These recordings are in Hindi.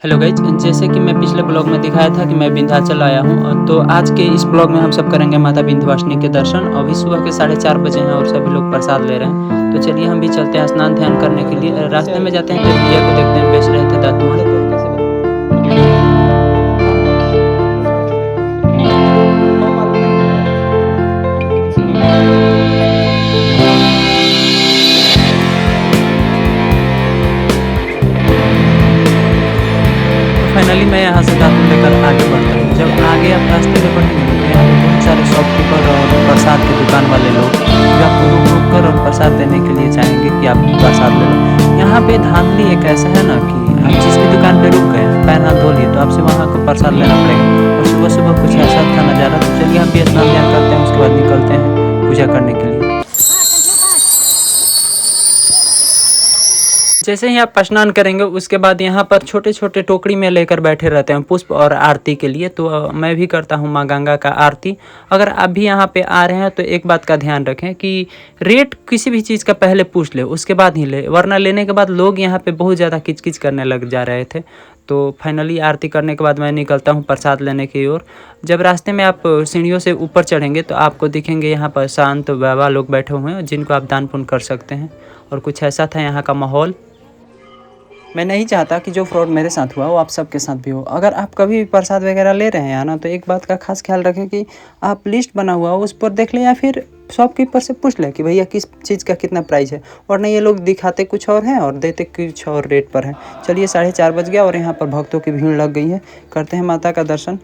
हेलो गाइज, जैसे कि मैं पिछले ब्लॉग में दिखाया था कि मैं विंध्याचल आया हूँ। तो आज के इस ब्लॉग में हम सब करेंगे माता विंध्यवासिनी के दर्शन। अभी सुबह के 4:30 बजे हैं और सभी लोग प्रसाद ले रहे हैं। तो चलिए हम भी चलते हैं स्नान ध्यान करने के लिए। रास्ते में जाते हैं तो भैया को देखते हैं, बेच रहे थे दातुन। फाइनली मैं यहाँ से दातुन लेकर आगे बढ़ता हूँ। जब आगे आप रास्ते में बढ़ेंगे तो यहाँ पे बहुत सारे शॉपकीपर और प्रसाद की दुकान वाले लोग जो आपको रुक कर और प्रसाद देने के लिए चाहेंगे कि आप प्रसाद ले लो। यहाँ पे धांधली एक ऐसा है ना कि आप जिस भी दुकान पे रुक गए, पैर हाथ धो लिए, तो आपसे वहाँ का प्रसाद लेना पड़ेगा। और सुबह सुबह कुछ ऐसा था नज़ारा। तो चलिए हम भी स्नान ध्यान करते हैं, उसके बाद निकलते हैं पूजा करने के लिए। जैसे ही आप स्नान करेंगे उसके बाद यहाँ पर छोटे छोटे टोकरी में लेकर बैठे रहते हैं पुष्प और आरती के लिए। तो मैं भी करता हूँ माँ गंगा का आरती। अगर आप भी यहाँ पे आ रहे हैं तो एक बात का ध्यान रखें कि रेट किसी भी चीज़ का पहले पूछ ले, उसके बाद ही ले, वरना लेने के बाद लोग यहाँ पे बहुत ज़्यादा किचकिच करने लग जा रहे थे। तो फाइनली आरती करने के बाद मैं निकलता हूँ प्रसाद लेने की ओर। जब रास्ते में आप सीढ़ियों से ऊपर चढ़ेंगे तो आपको दिखेंगे यहाँ पर संत बाबा लोग बैठे हुए हैं जिनको आप दान पुण्य कर सकते हैं। और कुछ ऐसा था यहाँ का माहौल। मैं नहीं चाहता कि जो फ्रॉड मेरे साथ हुआ वो आप सबके साथ भी हो। अगर आप कभी भी प्रसाद वगैरह ले रहे हैं ना, तो एक बात का खास ख्याल रखें कि आप लिस्ट बना हुआ हो उस पर देख लें, या फिर शॉपकीपर से पूछ लें कि भैया किस चीज़ का कितना प्राइस है। वरना ये लोग दिखाते कुछ और हैं और देते कुछ और रेट पर हैं। चलिए 4:30 बज गया और यहाँ पर भक्तों की भीड़ लग गई है। करते हैं माता का दर्शन।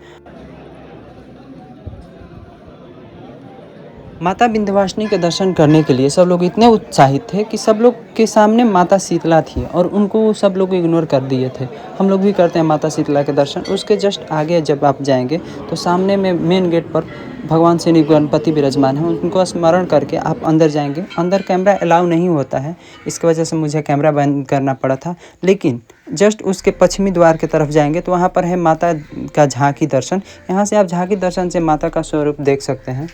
माता विंध्यवासिनी के दर्शन करने के लिए सब लोग इतने उत्साहित थे कि सब लोग के सामने माता शीतला थी और उनको सब लोग इग्नोर कर दिए थे। हम लोग भी करते हैं माता शीतला के दर्शन। उसके जस्ट आगे जब आप जाएंगे तो सामने में मेन गेट पर भगवान श्री गणपति विराजमान हैं। उनको स्मरण करके आप अंदर जाएंगे। अंदर कैमरा अलाउ नहीं होता है, इसकी वजह से मुझे कैमरा बंद करना पड़ा था। लेकिन जस्ट उसके पश्चिमी द्वार की तरफ जाएंगे तो वहाँ पर है माता का झांकी दर्शन। यहाँ से आप झांकी दर्शन से माता का स्वरूप देख सकते हैं।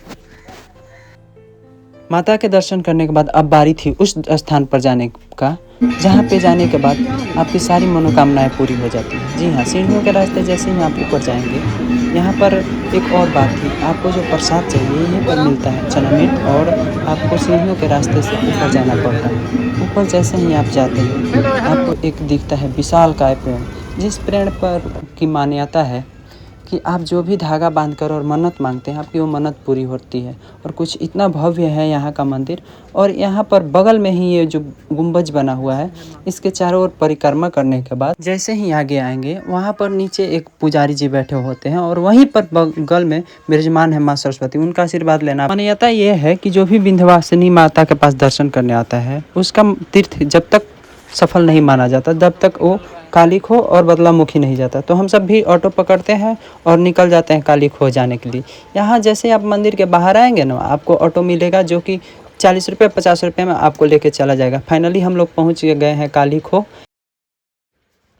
माता के दर्शन करने के बाद अब बारी थी उस स्थान पर जाने का जहाँ पे जाने के बाद आपकी सारी मनोकामनाएं पूरी हो जाती हैं। जी हाँ, सीढ़ियों के रास्ते जैसे ही आप ऊपर जाएंगे, यहाँ पर एक और बात थी, आपको जो प्रसाद चाहिए यहीं पर मिलता है, चना मीट। और आपको सीढ़ियों के रास्ते से ऊपर जाना पड़ता है। ऊपर जैसे ही आप जाते हैं आपको एक दिखता है विशालकाय पेड़, जिस पेड़ पर की मान्यता है कि आप जो भी धागा बांधकर और मन्नत मांगते हैं आपकी वो मन्नत पूरी होती है। और कुछ इतना भव्य है यहाँ का मंदिर। और यहाँ पर बगल में ही ये जो गुंबज बना हुआ है, इसके चारों ओर परिक्रमा करने के बाद जैसे ही आगे आएंगे वहाँ पर नीचे एक पुजारी जी बैठे होते हैं और वहीं पर बगल में विराजमान है माँ सरस्वती। उनका आशीर्वाद लेना। मान्यता ये है कि जो भी विंध्यवासिनी माता के पास दर्शन करने आता है उसका तीर्थ जब तक सफल नहीं माना जाता जब तक वो काली खो और बदलामुखी नहीं जाता। तो हम सब भी ऑटो पकड़ते हैं और निकल जाते हैं काली खो जाने के लिए। यहाँ जैसे आप मंदिर के बाहर आएंगे ना, आपको ऑटो मिलेगा जो कि 40 रुपये 50 रुपये में आपको लेके चला जाएगा। फाइनली हम लोग पहुँच गए हैं काली खो।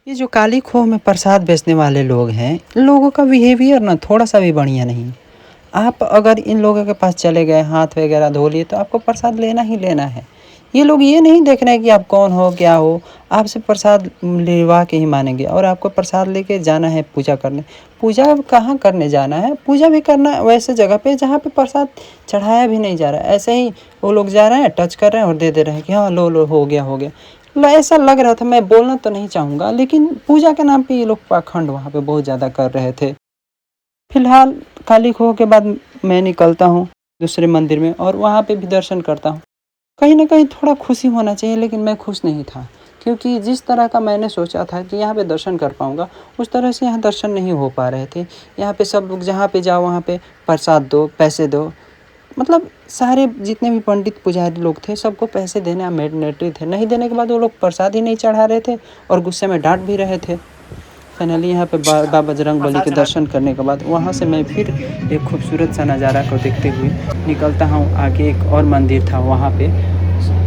ये जो काली खो में प्रसाद बेचने वाले लोग हैं, इन लोगों का बिहेवियर ना थोड़ा सा भी बढ़िया नहीं। आप अगर इन लोगों के पास चले गए, हाथ वगैरह धो लिए, तो आपको प्रसाद लेना ही लेना है। ये लोग ये नहीं देख रहे हैं कि आप कौन हो क्या हो, आपसे प्रसाद लेवा के ही मानेंगे। और आपको प्रसाद लेके जाना है पूजा करने। पूजा कहाँ करने जाना है? पूजा भी करना है वैसे जगह पे जहाँ पे प्रसाद चढ़ाया भी नहीं जा रहा है। ऐसे ही वो लोग जा रहे हैं, टच कर रहे हैं और दे दे रहे हैं कि हाँ लो लो हो गया हो गया। ऐसा लग रहा था, मैं बोलना तो नहीं चाहूँगा, लेकिन पूजा के नाम पे ये लोग पाखंड वहाँ पे बहुत ज़्यादा कर रहे थे। फिलहाल काली खो के बाद मैं निकलता हूँ दूसरे मंदिर में और वहाँ पे भी दर्शन करता हूँ। कहीं ना कहीं थोड़ा खुशी होना चाहिए, लेकिन मैं खुश नहीं था क्योंकि जिस तरह का मैंने सोचा था कि यहाँ पे दर्शन कर पाऊँगा उस तरह से यहाँ दर्शन नहीं हो पा रहे थे। यहाँ पे सब लोग जहाँ पे जाओ वहाँ पे प्रसाद दो, पैसे दो। मतलब सारे जितने भी पंडित पुजारी लोग थे सबको पैसे देना मैंडेटरी थे। नहीं देने के बाद वो लोग प्रसाद ही नहीं चढ़ा रहे थे और गुस्से में डांट भी रहे थे। फाइनली यहाँ पे बाबा बजरंगबली के दर्शन करने के बाद वहाँ से मैं फिर एक खूबसूरत सा नज़ारा को देखते हुए निकलता हूँ। आगे एक और मंदिर था, वहाँ पे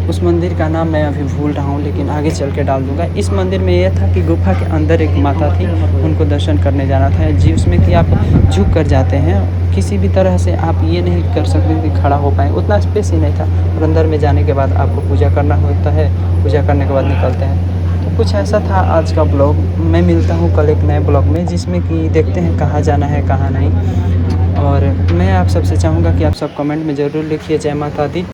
उस मंदिर का नाम मैं अभी भूल रहा हूँ, लेकिन आगे चल के डाल दूँगा। इस मंदिर में यह था कि गुफा के अंदर एक माता थी, उनको दर्शन करने जाना था जी। उसमें कि आप झुक कर जाते हैं, किसी भी तरह से आप ये नहीं कर सकते कि खड़ा हो पाएँ, उतना स्पेस ही नहीं था। और अंदर में जाने के बाद आपको पूजा करना होता है, पूजा करने के बाद निकलते हैं। तो कुछ ऐसा था आज का ब्लॉग। मैं मिलता हूँ कल एक नए ब्लॉग में, जिसमें कि देखते हैं कहाँ जाना है कहाँ नहीं। और मैं आप सबसे चाहूँगा कि आप सब कमेंट में ज़रूर लिखिए जय माता दी।